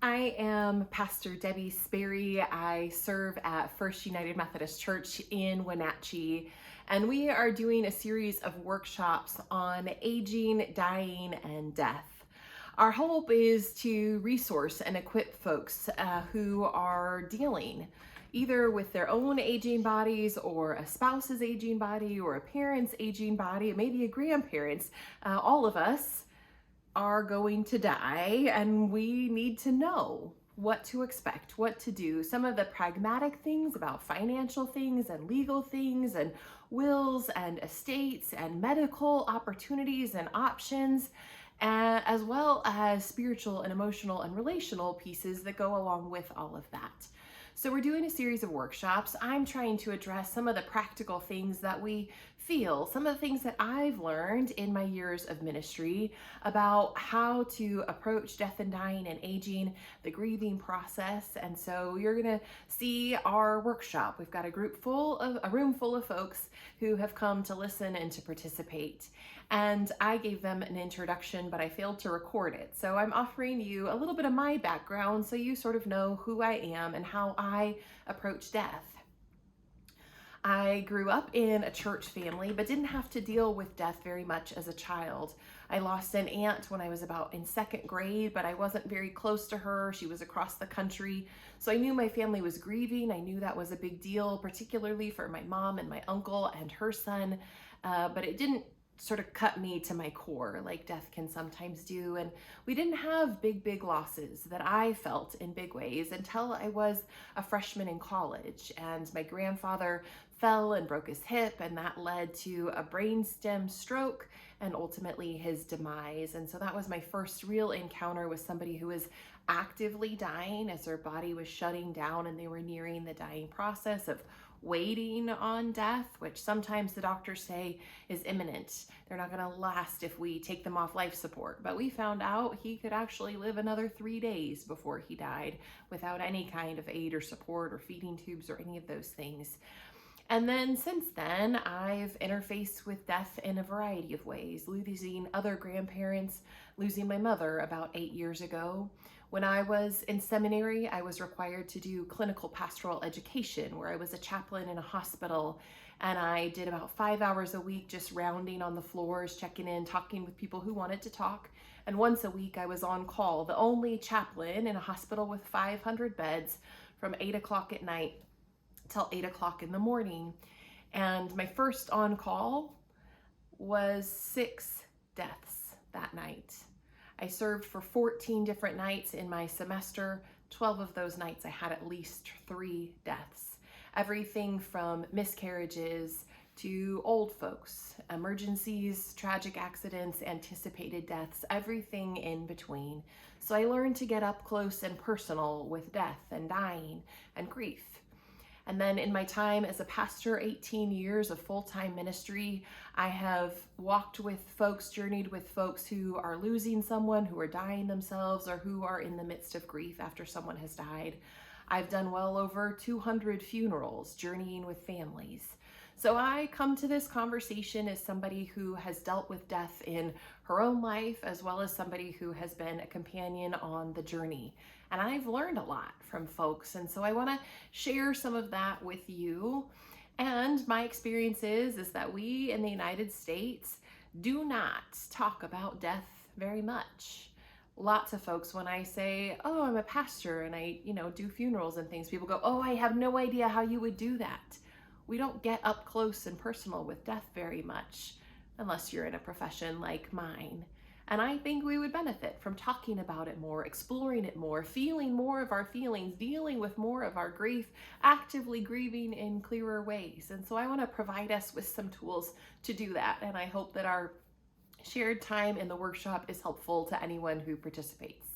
I am Pastor Debbie Sperry. I serve at First United Methodist Church in Wenatchee, and we are doing a series of workshops on aging, dying, and death. Our hope is to resource and equip folks who are dealing either with their own aging bodies or a spouse's aging body or a parent's aging body, maybe a grandparent's. All of us are going to die, and we need to know what to expect, what to do, some of the pragmatic things about financial things and legal things and wills and estates and medical opportunities and options, as well as spiritual and emotional and relational pieces that go along with all of that. So we're doing a series of workshops. I'm trying to address some of the practical things that we feel, some of the things that I've learned in my years of ministry about how to approach death and dying and aging, the grieving process. And so you're going to see our workshop. We've got a room full of folks who have come to listen and to participate. And I gave them an introduction, but I failed to record it. So I'm offering you a little bit of my background so you sort of know who I am and how I approach death. I grew up in a church family, but didn't have to deal with death very much as a child. I lost an aunt when I was about in second grade, but I wasn't very close to her. She was across the country. So I knew my family was grieving. I knew that was a big deal, particularly for my mom and my uncle and her son. But it didn't sort of cut me to my core like death can sometimes do. And we didn't have big losses that I felt in big ways until I was a freshman in college. And my grandfather fell and broke his hip, and that led to a brainstem stroke and ultimately his demise. And so that was my first real encounter with somebody who was actively dying as their body was shutting down and they were nearing the dying process of waiting on death, which sometimes the doctors say is imminent. They're not going to last if we take them off life support. But we found out he could actually live another 3 days before he died without any kind of aid or support or feeding tubes or any of those things. And then since then, I've interfaced with death in a variety of ways, losing other grandparents, losing my mother about 8 years ago. When I was in seminary, I was required to do clinical pastoral education, where I was a chaplain in a hospital, and I did about 5 hours a week just rounding on the floors, checking in, talking with people who wanted to talk. And once a week I was on call, the only chaplain in a hospital with 500 beds, from 8 o'clock at night till 8 o'clock in the morning. And my first on call was 6 deaths that night. I served for 14 different nights in my semester. 12 of those nights I had at least 3 deaths. Everything from miscarriages to old folks, emergencies, tragic accidents, anticipated deaths, everything in between. So I learned to get up close and personal with death and dying and grief. And then in my time as a pastor, 18 years of full-time ministry, I have walked with folks, journeyed with folks who are losing someone, who are dying themselves, or who are in the midst of grief after someone has died. I've done well over 200 funerals, journeying with families. So I come to this conversation as somebody who has dealt with death in her own life, as well as somebody who has been a companion on the journey. And I've learned a lot from folks. And so I want to share some of that with you. And my experience is that we in the United States do not talk about death very much. Lots of folks, when I say, oh, I'm a pastor and I, do funerals and things, people go, oh, I have no idea how you would do that. We don't get up close and personal with death very much, unless you're in a profession like mine. And I think we would benefit from talking about it more, exploring it more, feeling more of our feelings, dealing with more of our grief, actively grieving in clearer ways. And so I want to provide us with some tools to do that. And I hope that our shared time in the workshop is helpful to anyone who participates.